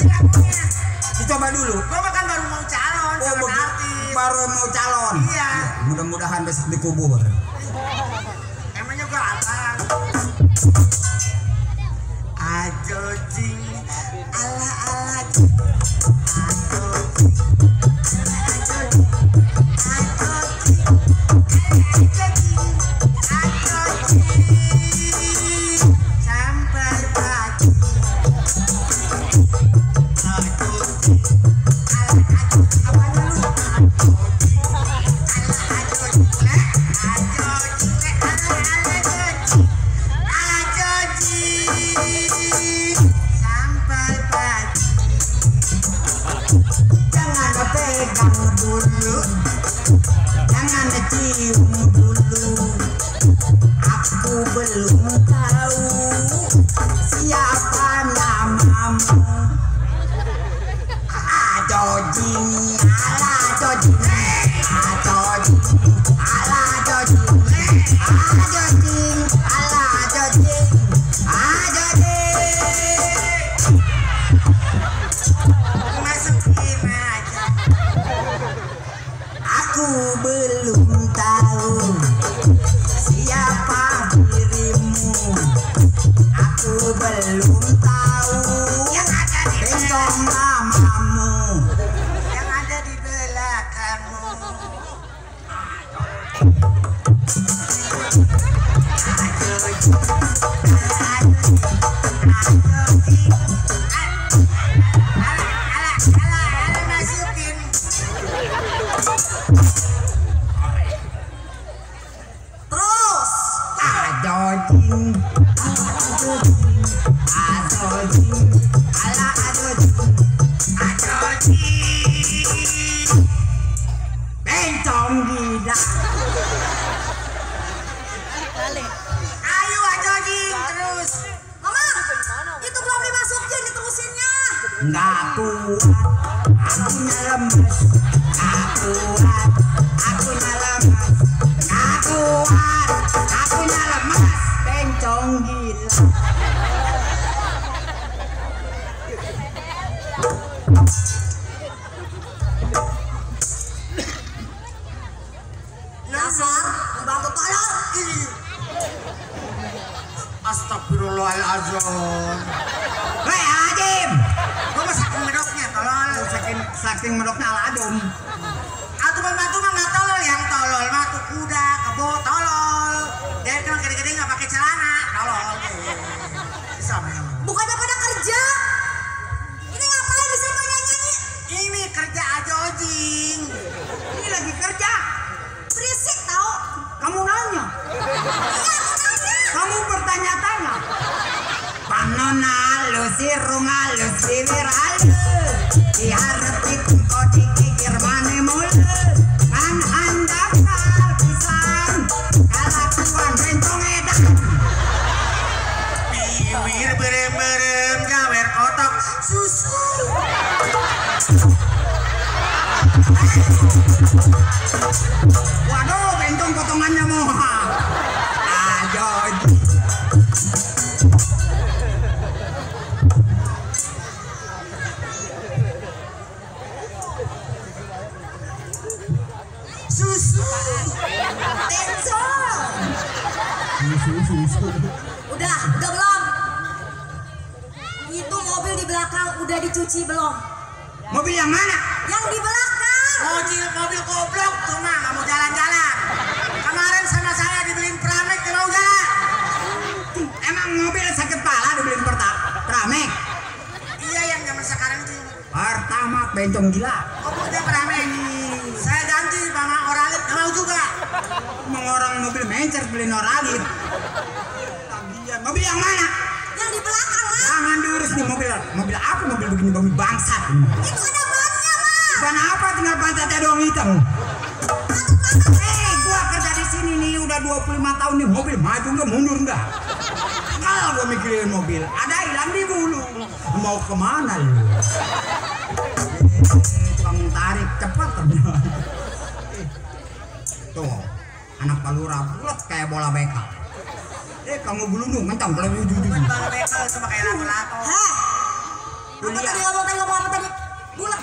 sih lagunya? Dicoba dulu. Gua kan baru mau calon sama artis. Baru mau calon. Iya. Mudah-mudahan besok dikubur. Emangnya gua apa? Ajo jing ala ala jing. Ajo jing ajo jing ajo jing ajo jing ajo jing sampai pagi. Ajo jing ala ajo apa lu? Ajo jing ala ajo jing le ajo jing le ala ala jing ajo jing sampai pagi. Jangan pegang dulu, jangan cium dulu. Aku belum tahu siapa namamu. Ajo jing ala ajo jing ajo jing ala ajo jing ajo jing ala ajo jing ajo jing. Masukin aja. Aku belum tahu siapa dirimu. Aku belum tahu bentong namamu yang ada di belakangmu. Masukin. Terus adojing adojing ala adojing adojing bencong gila. Ayo adojing terus. Mama, itu belum dimasukin, diterusinnya. Nggak kuat, akunya lemes. Nggak kuat, akunya lemes. Nggak kuat, akunya lemes. Bencong gila. Nasar, bantu tolong. Astagfirullahaladzim. Hei Adim, gua mah saking medoknya tolol. Saking medoknya aladum. Atuh pembantu mah nggak tolol, yang tolol mah tuh kuda, kebo tolol. Dia kan gede-gede nggak pakai celana, tolol. Bisa memang. Bukannya pada kerja? Ini ngapain di sini nyanyi? Ini kerja aja ojing. Ini lagi kerja. Berisik tau. Kamu nanya. Kamu bertanya-tanya. Panona lusirung alus bibir halus. Diharap itu kau dikikir mane mulu. Kan anda kal pisan. Kalakuan bencong edan. Bibir berem-berem gawer kotok susu. Waduh, bencong potongannya moha. Ajo. Susu. Susu. Udah belum? Itu mobil di belakang udah dicuci belum? Mobil yang mana? Yang di belakang. Mobil goblok tuh mah nggak mau jalan-jalan. Kemarin sama saya dibeliin Pramek nggak mau jalan. Emang mobil sakit pala dibeliin Pramek? Iya yang zaman sekarang itu. Pertama bencong gila. Mobilnya Pramek. Saya ganti sama Oralit nggak mau juga. Emang orang mobil mencer beliin Oralit. Tagihan. Mobil yang mana? Yang di belakang lah. Jangan diurus nih mobil. Mobil apa? Mobil begini mobil bangsat. Itu ada bannya lah. Ban apa? Tinggal pancatnya doang hitam. Gua kerja di sini nih udah 25 tahun nih, mobil maju nggak mundur nggak? Kalau gua mikirin mobil, ada hilang di bulu. Mau kemana lu? Tukang tarik cepat ternyata. Tuh, anak palura bulat kayak bola bekal. Kamu belum dong, mentang kalau jujur. Bola bekal sama kayak lato-lato. Tadi ngomong apa tadi? Bulat.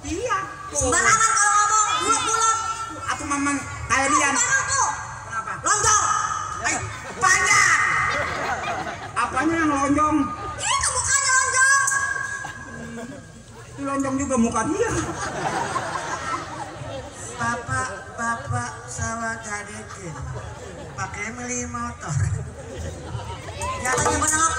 Iya. Sembarangan kalau ngomong bulat-bulat. Aku memang kayak Dian. Memang tuh. Kenapa? Lonjong. Panjang. Apanya yang lonjong? Itu mukanya lonjong. Itu lonjong juga muka dia. Bapak sawah gadekeun. Pakai beli motor. Jatuhnya benar.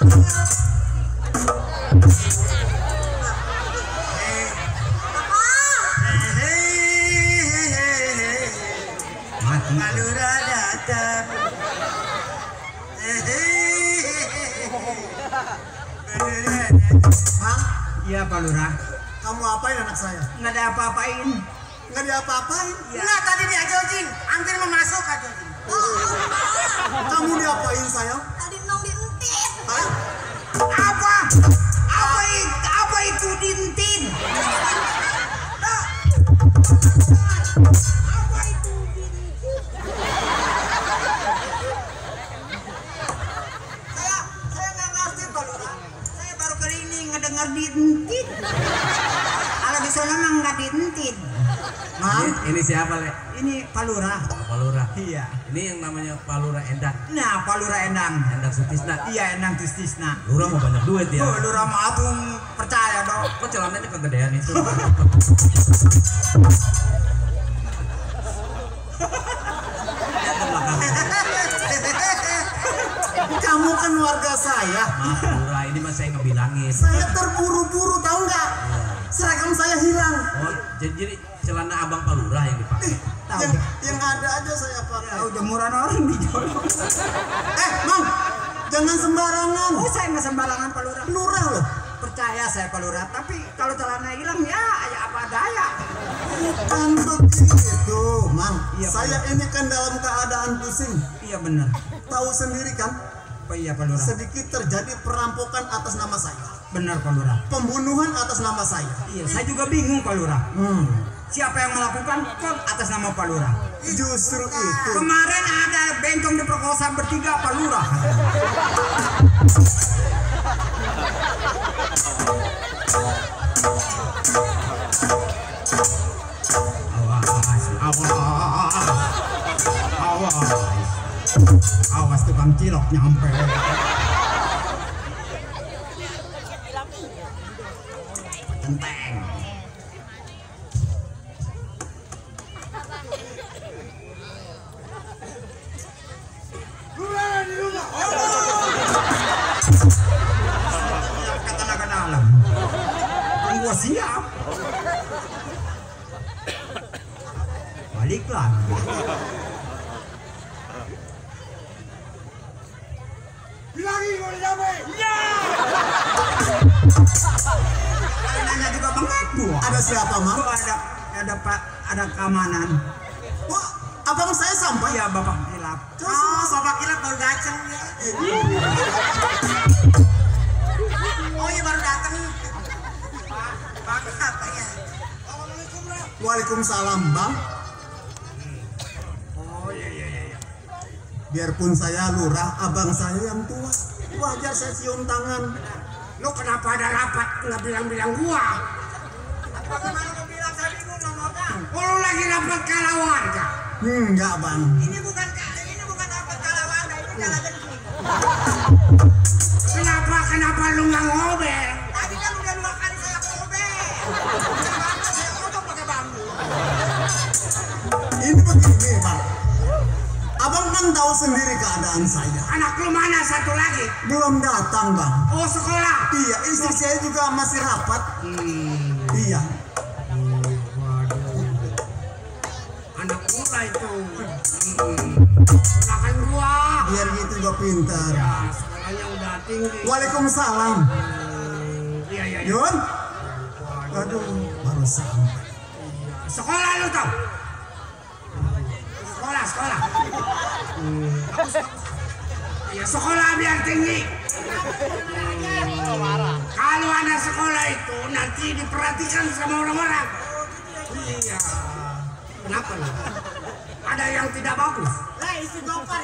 Palura datang. Bang? Iya Pak Lurah. Kamu apain anak saya? Nggak ada apa-apain. Nggak diapa-apain? Enggak, tadi dia jojing. Hampir mau masuk ke jojing. Kamu diapain saya? Tadi nong dientit. Hah? Apa? Apa itu dintin? Apa itu dintin? Saya nggak ngerti Pak Lurah. Saya baru kali ini ngedengar dintin. Kalau di sana mah nggak dintin. Mang? Ini siapa, Le? Ini Pak Lurah. Pak Lurah. Iya. Ini yang namanya Pak Lurah Endang. Nah, Pak Lurah Endang. Endang Sutisna. Iya, Endang Tistisna. Lurah mau banyak duit ya. Oh, Lurah mah atung percaya dong. Kok celananya kegedean itu? Lihat ke belakang. Kamu kan warga saya. Maaf, Lurah, ini mah saya ngebilangin. Saya terburu-buru tahu nggak? Seragam saya hilang. Oh, jadi celana abang Pak Lurah yang dipakai. Tahu. Yang ada aja saya pakai. Tahu jemuran orang dijual. Mang, jangan sembarangan. Oh, saya nggak sembarangan Pak Lurah. Lurah loh. Percaya saya Pak Lurah, tapi kalau celana hilang ya apa daya. Bukan begitu, Mang. Iya, Saya ini kan dalam keadaan pusing. Iya benar. Tahu sendiri kan? Oh iya Pak Lurah. Sedikit terjadi perampokan atas nama saya. Benar Pak Lurah. Pembunuhan atas nama saya. Iya, saya juga bingung Pak Lurah. Siapa yang melakukan kan atas nama Pak Lurah? Justru itu. Kemarin ada bencong diperkosa bertiga Pak Lurah. Awas tukang cilok nyampe. Enteng. Kata naga dalam. Gua siap. Balik lagi. Bilangin kalau damai. Ya. Nanya juga mengaku. Ada siapa, Mang? Oh, ada Pak, ada keamanan. Wah, abang saya sampai. Iya, Bapak Kilap. Oh, Bapak Kilap baru datang ya. Oh iya baru datang. Bapak apa ya? Waalaikumsalam, Bang. Oh iya. Biarpun saya lurah, abang saya yang tua. Wajar saya cium tangan. Lo kenapa ada rapat nggak bilang-bilang gua? Bagaimana kau bilang tadi gua ngomongnya? Oh, lo lagi rapat kalah warga. Enggak, Bang. Ini bukan apa kalawanda, ini kalah genting. Kenapa lu nggak ngobel? Tadi kan udah 2 kali saya ngobel. Saya ngobel pakai bambu. Ini begini, Bang. Abang kan tahu sendiri keadaan saya. Anak lu mana satu lagi? Belum datang, Bang. Oh, sekolah. Iya, istri saya juga masih rapat. Iya. Anak mula itu. Silakan gua. Biar gitu juga pintar. Ya, sekolahnya udah tinggi. Waalaikumsalam. Iya. Yun? Aduh, baru sampai. Sekolah lu tau? Sekolah. Ya sekolah biar tinggi. Kalau anak sekolah itu nanti diperhatikan sama orang-orang. Iya. Kenapa lu? Ada yang tidak bagus. Istighfar.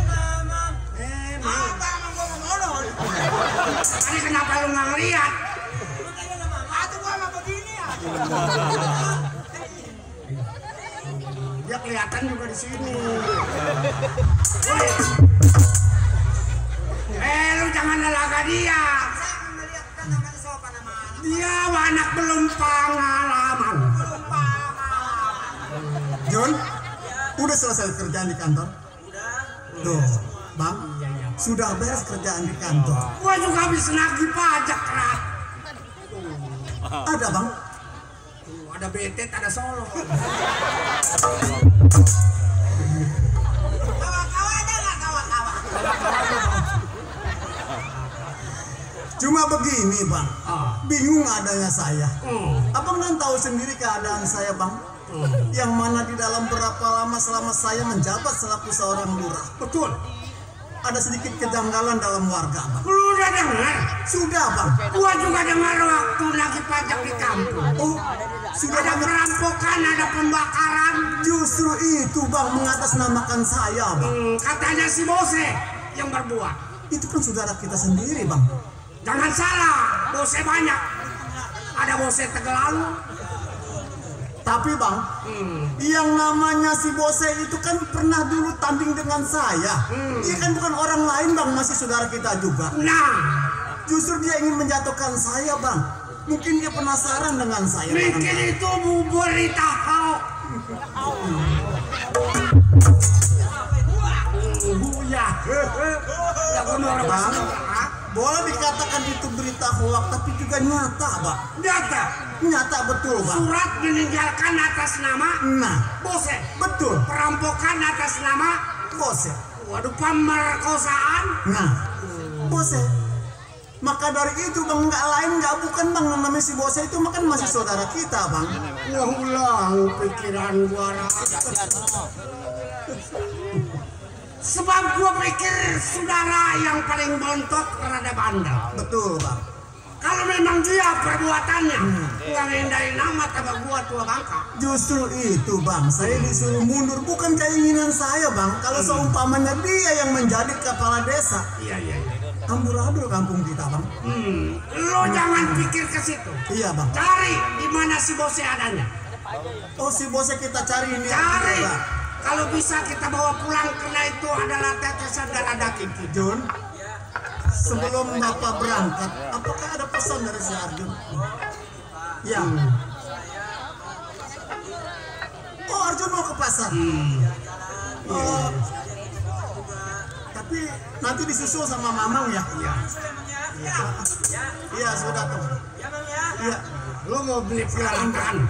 Mama. Apa emang gua mau modal? ngeliat. Atuh gua mah begini ya. Dia kelihatan juga di sini. Lu jangan lelaga dia. Saya melihat kan namanya sopan nama anak. Dia anak belum pengalaman. John, udah selesai kerjaan di kantor? Tuh, Bang, sudah beres kerjaan di kantor. Gua juga habis nagih pajak, Rat. Ada, Bang? Ada betet, ada solo. Kawa-kawa ada nggak kawa-kawa? Cuma begini, Bang. Bingung adanya saya. Abang kan tahu sendiri keadaan saya, Bang. Yang mana di dalam berapa lama selama saya menjabat selaku seorang lurah. Betul. Ada sedikit kejanggalan dalam warga, Bang. Lu udah dengar? Sudah, Bang. Gua juga dengar waktu nagih pajak di kampung. Oh, sudah Ada banget. perampokan, ada pembakaran. Justru itu, Bang, mengatasnamakan saya, Bang. Katanya si Bose yang berbuat. Itu kan saudara kita sendiri, Bang. Jangan salah, Bose banyak. Ada Bose Tegalalu. Tapi, Bang, yang namanya si Bose itu kan pernah dulu tanding dengan saya. Dia kan bukan orang lain, Bang, masih saudara kita juga. Nah, Justru dia ingin menjatuhkan saya, Bang. Mungkin dia penasaran dengan saya. bikin itu bubur di tahu. Ya, ya benar, Bang, boleh dikatakan itu berita hoak, tapi juga nyata, Bang. Nyata. Nyata betul, Bang. Surat meninggalkan atas nama Nah, Bose. betul, Perampokan atas nama Bose. waduh pemerkosaan. Nah, Bose. Maka dari itu, Bang, nggak lain nggak bukan, Bang, namanya si Bose itu makan masih saudara kita, Bang. Ulang pikiran gua. Sebab gua pikir saudara yang paling bontot rada bandel. Betul, Bang. Kalau memang dia perbuatannya nggak ngendahin nama tambah gua tua bangka. Justru itu, Bang, saya disuruh mundur bukan keinginan saya, Bang. Kalau seumpamanya dia yang menjadi kepala desa, Iya. amburadul kampung kita, Bang. Lo jangan pikir ke situ. Iya, Bang. Cari di mana si Bose adanya. Oh, si Bose kita cari ini. Cari. Bang. Kalau bisa kita bawa pulang karena itu adalah tetesan darah daging kita. Jun, sebelum Bapak berangkat, apakah ada pesan dari si Arjun? Ya. Oh, Arjun mau ke pasar. Oh, tapi nanti disusul sama Mamang ya? Iya, sudah tuh. Iya. Lo mau beli peralatan?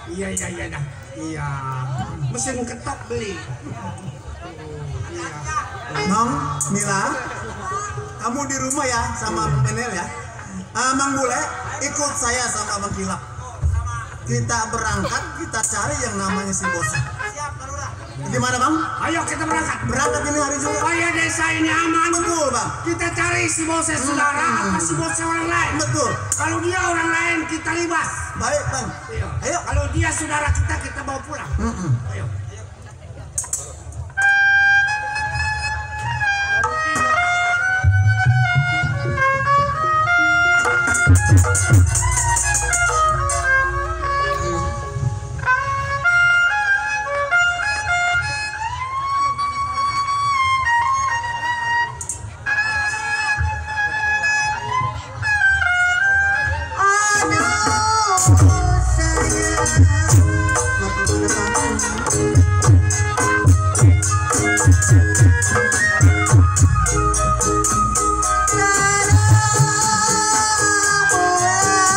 Iya dah. Iya. Mesin ketok beli. Mang, Mila, kamu di rumah ya sama Menel ya? Mang Bule, ikut saya sama Bang Kilap. Kita berangkat, kita cari yang namanya si Bose. Gimana, Bang? Ayo kita berangkat. Berangkat ini hari juga. Supaya desa ini aman. Betul, Bang. Kita cari si Bose saudara apa si Bose orang lain. Betul. Kalau dia orang lain kita libas. Baik, Bang. Ayo. Kalau dia saudara kita bawa pulang. Ayo. Bola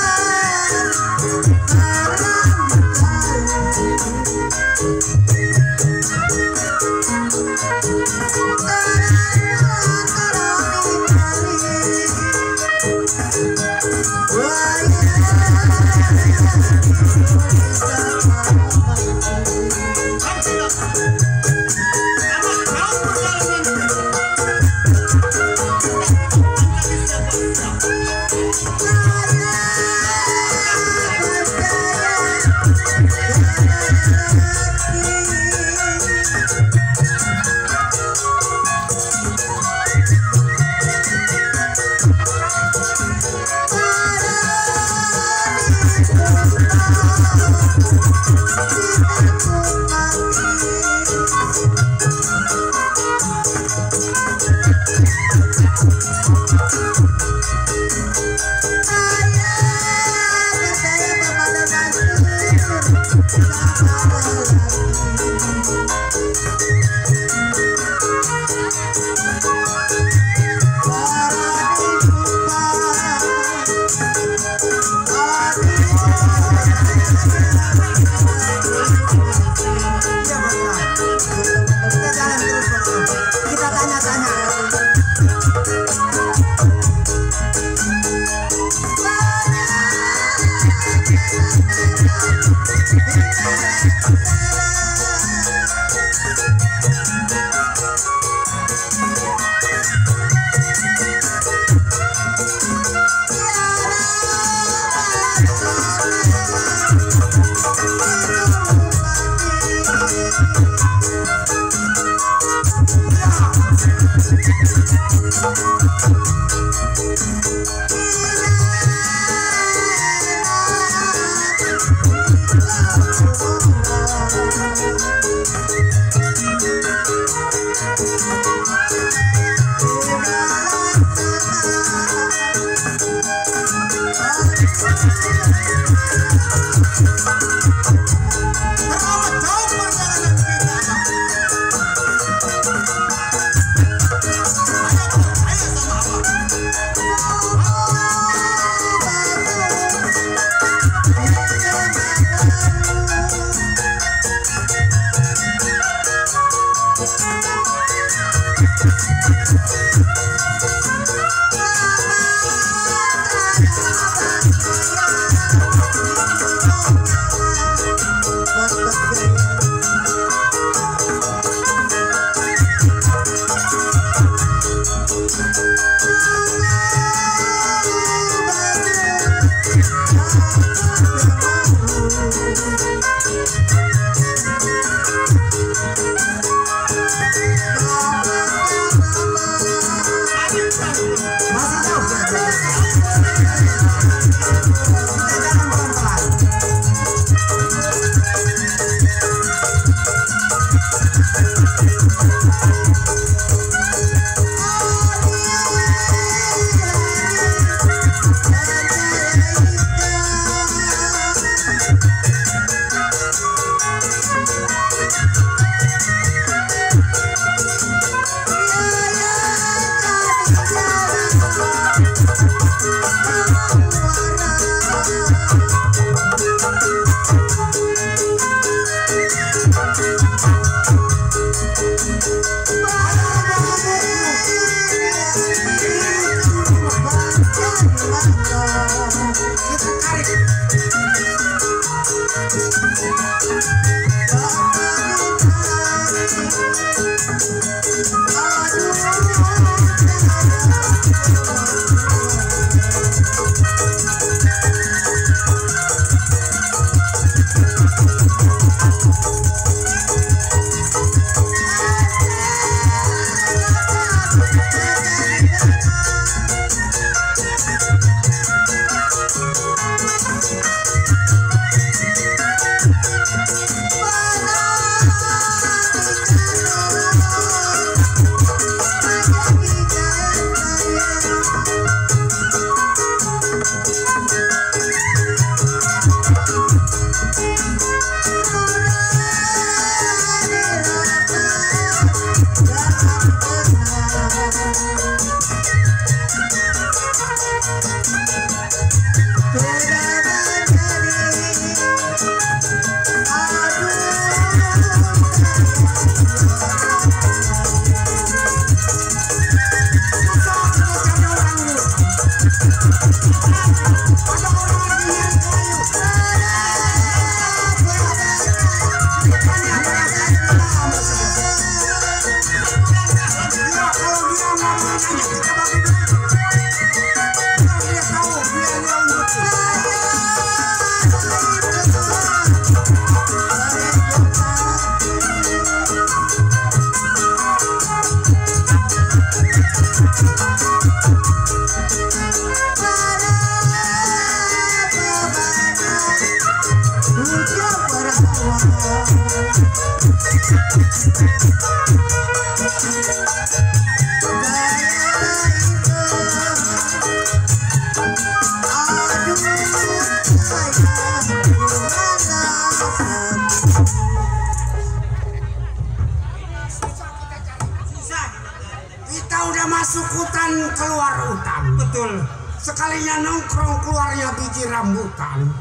Masuk hutan keluar hutan, betul. Sekalinya nongkrong keluarnya biji rambutan.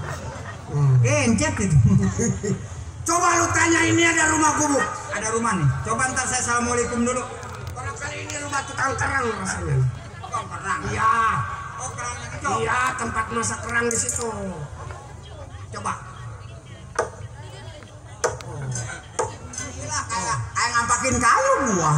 Encet itu. Coba lu tanya, ini ada rumah gubuk. Ada rumah nih. Coba ntar saya assalamualaikum dulu. Barangkali ini rumah tukang kerang rasanya. Tukang kerang. Iya. Oh, kerangnya kecil. Iya, tempat masak kerang di situ. Coba. ngampakin kayu gua.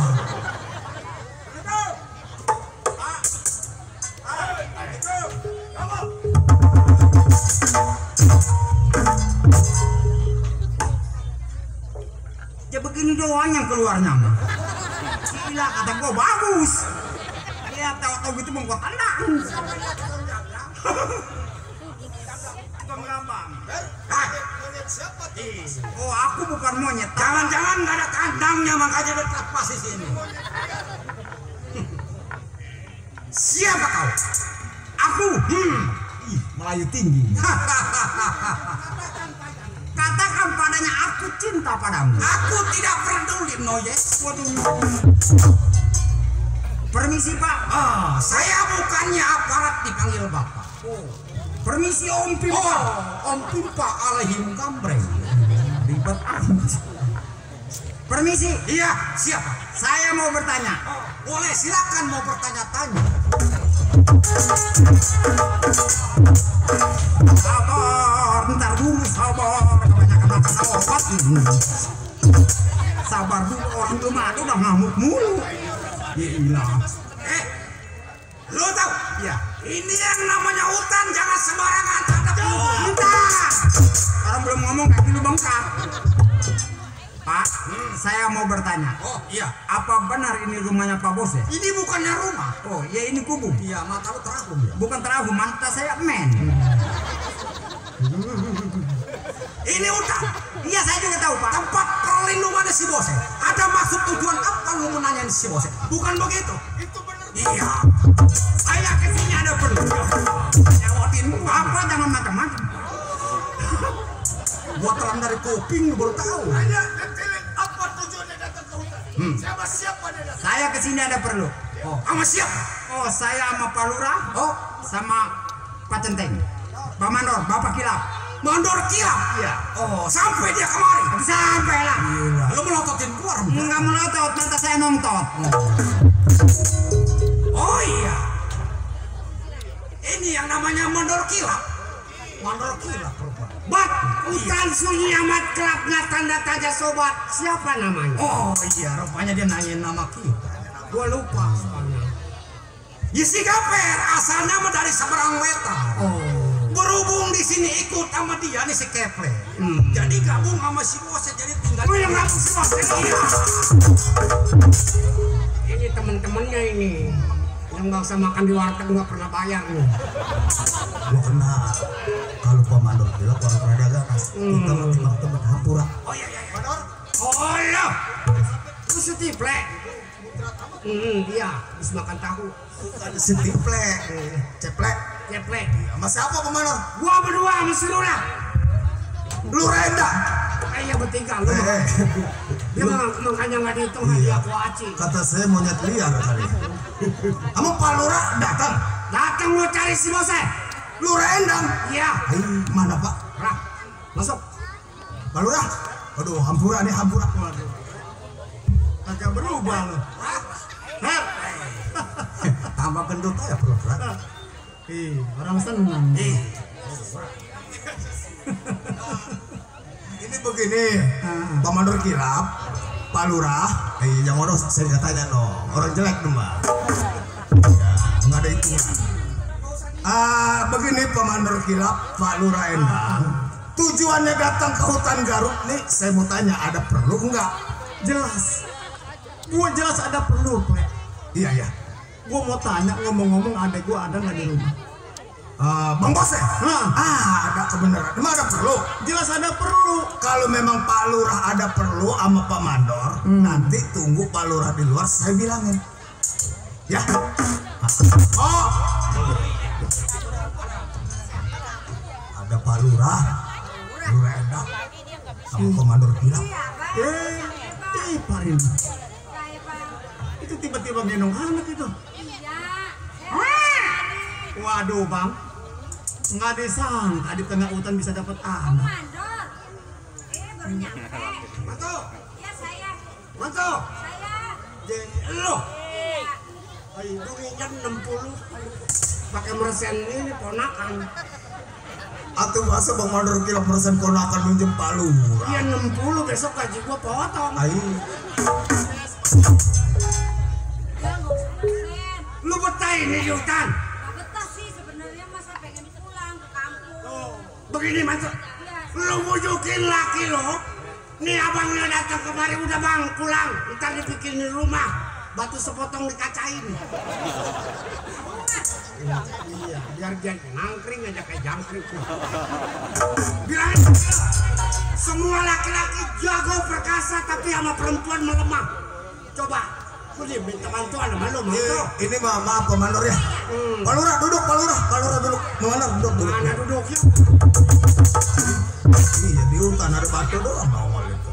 Ya begini doang yang keluarnya mah. Gila kata gua bagus. Ya tahu-tahu gitu mau gua tendang. Oh aku bukan monyet. Jangan-jangan nggak ada kandangnya makanya dekat pas di sini. Siapa kau? Aku. Ih, Melayu tinggi. Katakan padanya aku cinta padamu. Aku tidak peduli Noyes. Waduh. Permisi Pak. Saya bukannya aparat dipanggil Bapak. Permisi Om Pimpa. Om Pimpa alaihim kambreng. Ribet amat. Permisi. Iya, siapa? Saya mau bertanya. Boleh, silakan mau bertanya-tanya. Sabar, ntar dulu sabar. Kebanyakan makan obat. Sabar dulu, orang belum ada udah ngamuk mulu. Gila. Lo tahu? Ya. Ini yang namanya hutan, jangan sembarangan ada Bentar. Orang belum ngomong kaki lu bengkak. Pak, saya mau bertanya. Oh iya, Apa benar ini rumahnya Pak Bos ya? ini bukannya rumah. Oh, ya ini kubung. Iya, mata lu teragum ya. Bukan teragum, mata saya men. Ini hutan, Iya, saya juga tahu Pak. tempat perlindungan si Bose. Ada maksud tujuan apa lu mau nanyain si Bose? Bukan begitu. Itu benar. Iya. Saya kesini ada perlu. Nyawatin apa jangan macam-macam. Gua telan dari kuping lu baru tahu. Apa tujuannya datang ke hutan? Siapa dia datang? Saya kesini ada perlu. Oh, sama siapa? Oh, saya sama Pak Lurah. Oh, Sama Pak Centeng. Pak Mandor, Bapak Kilap. mandor kilap. Iya. Oh, sampai dia kemari. Sampai lah. Gila, lu melototin gua rambut. Enggak melotot, mata saya nongtot. Oh iya. Ini yang namanya mandor kilap. Mandor kilap rupanya. Bat, hutan sunyi amat kelapnya tanda tanya sobat. Siapa namanya? Oh iya, rupanya dia nanyain nama kita. Gua lupa soalnya. Yesi Gaper asalnya mah dari seberang wetan. Oh. Berhubung di sini ikut sama dia nih si Kepler. Jadi gabung sama si Bose jadi tinggal. Oh, yang gabung si Bose. Iya. Ini teman-temannya ini. Yang nggak usah makan di warteg nggak pernah bayar nih. Gua kenal. Kalau Pak Mandor bilang orang perdagangan, kita mah teman-teman hampura. Oh iya iya. Mandor. Oh lo, lu setiplek. Iya, habis makan tahu. Bukan setiplek, ceplek. Ceplek. Sama siapa Pak Mandor? Gua berdua sama si Lurah. Lu Renda. Iya bertiga lu. Dia makanya nggak dihitung hadiah aku aci. Kata saya monyet liar kali. Kamu Pak Lurah datang. Datang lu cari si Bose. Lurah Endang. Iya. Mana Pak? Rah, masuk. Pak Lurah. Aduh, hampura nih hampura. Agak berubah lu. Hah? Tambah gendut aja perut. Orang senang. Ini begini, Pak Mandor Kilap, Pak Lurah, yang orang saya nggak tanya no, orang jelek tuh Mbak. Ya, nggak ada hitungan. Begini Pak Mandor Kilap, Pak Lurah Endang, tujuannya datang ke hutan Garut nih, saya mau tanya ada perlu nggak? Jelas. Gua jelas ada perlu, Plek. Iya ya. Gua mau tanya ngomong-ngomong adek gua ada nggak di rumah? Bang Bos ya? Ada kebenaran. Emang ada perlu? Jelas ada perlu. Kalau memang Pak Lurah ada perlu sama Pak Mandor, nanti tunggu Pak Lurah di luar, saya bilangin. Ya. Oh. Ada Pak Lurah, Lurah Endang, sama Pak Mandor bilang. Pak Rini. Itu tiba-tiba gendong anak itu. Waduh bang, nggak disangka di tengah hutan bisa dapat anak. Mandor, baru nyampe. Manto, Ya saya, Manto, saya. lo. Hidungnya 60, pakai mersen ini ponakan. Atuh masa Bang Mandor kilo persen ponakan minjem palura. Iya 60 besok gaji gua potong. Ai. Ya nggak usah persen. Lu betah ini di hutan. Nggak betah sih sebenarnya mas, saya pengen pulang ke kampung. Begini Mas, lu bujukin laki lo. Nih abangnya datang kemari, udah bang pulang. Ntar dibikinin rumah, batu sepotong dikacain. Iya, biar dia nangkring aja kayak jangkrik. Bilangin semua laki-laki jago perkasa tapi sama perempuan melemah. Coba, aku nih minta bantuan sama lu, Ini maaf Bang Mandor ya. Palura duduk, Palura duduk. Mandor duduk. Mana duduknya? Iya di hutan ada batu doang nongol itu.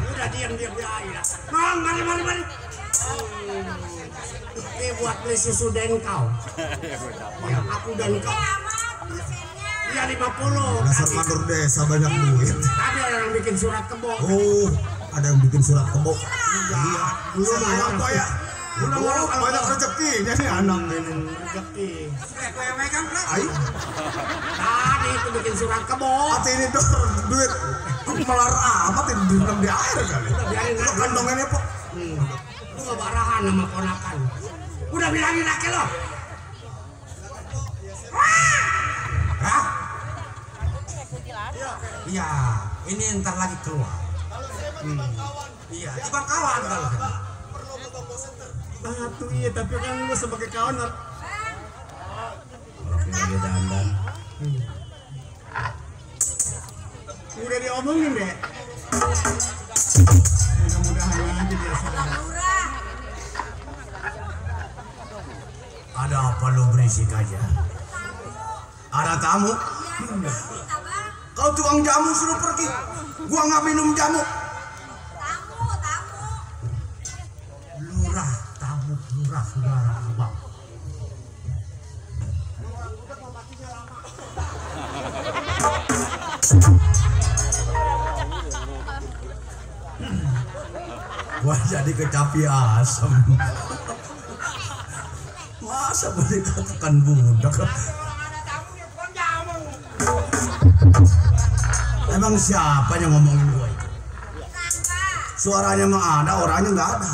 Udah diam aja. Mang, mari. Ini buat beli susu dan kau. Ya, aku dan kau. Iya 50. Dasar Mandor desa banyak duit. Tadi ada yang bikin surat kebo. Oh, ada yang bikin surat kebo. Iya. Dulu malah apa ya? Udah Oh, banyak rezekinya nih anak ini. rezeki. Gue megang plek. Ai, Tadi itu bikin surat kebo. hati ini tuh duit melar amat di air kali. Biarin Lu aja. kantongnya Pok. Lu gak barahan sama ponakan. Udah bilangin laki lo. Hah? Iya, ini ntar lagi keluar. Iya, tiba kawan kalau. Tuh iya, tapi kan lu sebagai kawan Lagi dandan. udah diomongin deh. Mudah-mudahan aja dia sadar. Ada apa lu berisik aja? Ada tamu? Kau tukang jamu suruh pergi. Gua nggak minum jamu. Lurah saudara abang. Gua jadi kecapi asam. Masa boleh katakan budak? Emang siapa yang ngomongin gua itu? Suaranya emang ada, orangnya nggak ada.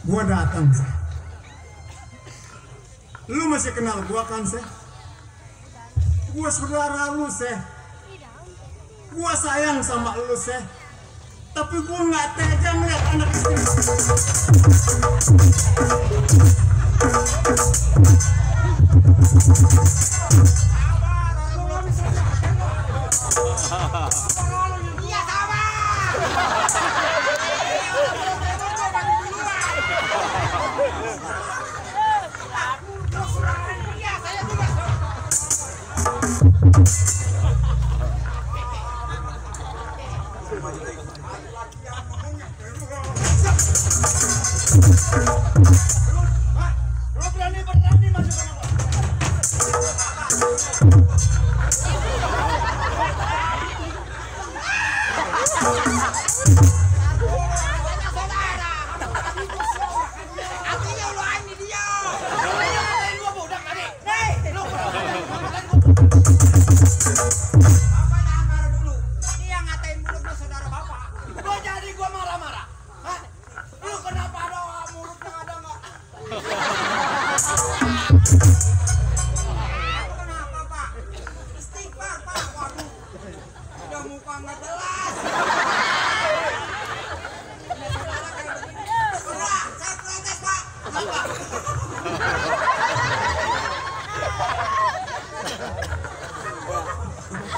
Gua datang, Seh. Lu masih kenal gua kan, Seh? Gua saudara lu, Seh. Gua sayang sama lu, Seh. Tapi gua nggak tega melihat anak istri.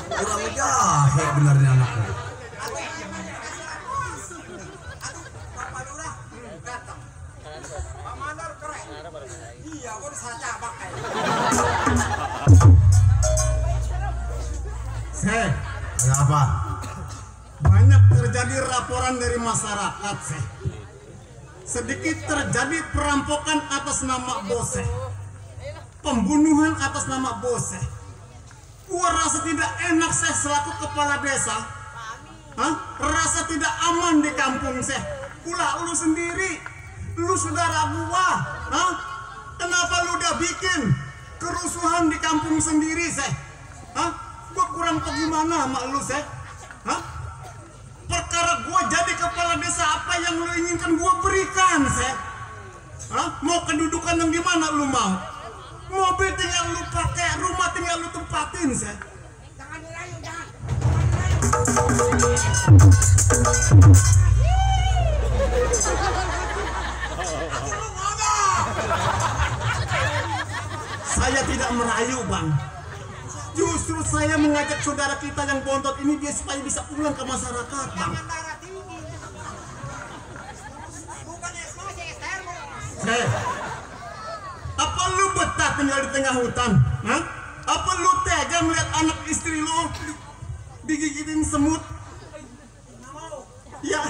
Kurang jahe benernya anaknya. Seh, Ada apa? banyak terjadi laporan dari masyarakat, Seh. Sedikit terjadi perampokan atas nama Bose. Pembunuhan atas nama Bose. Gua rasa tidak enak, Seh, selaku kepala desa. Hah? Rasa tidak aman di kampung, Seh. Pula lu sendiri, lu saudara gua. Hah? Kenapa lu udah bikin kerusuhan di kampung sendiri, Seh? Hah? Gua kurang tahu gimana sama lu, Seh? Hah? Perkara gua jadi kepala desa, apa yang lu inginkan gua berikan, Seh? Hah? Mau kedudukan yang gimana lu mau? Mobil tinggal lu pakai, rumah tinggal lu tempatin, Seh. Jangan dirayu, jangan. Saya tidak merayu, Bang. Justru saya mengajak saudara kita yang bontot ini dia supaya bisa pulang ke masyarakat, Bang. Darah tinggi. Bukan emosi, termo. Apa lu betah tinggal di tengah hutan? Hah? Apa lu tega melihat anak istri lu digigitin semut? Ya.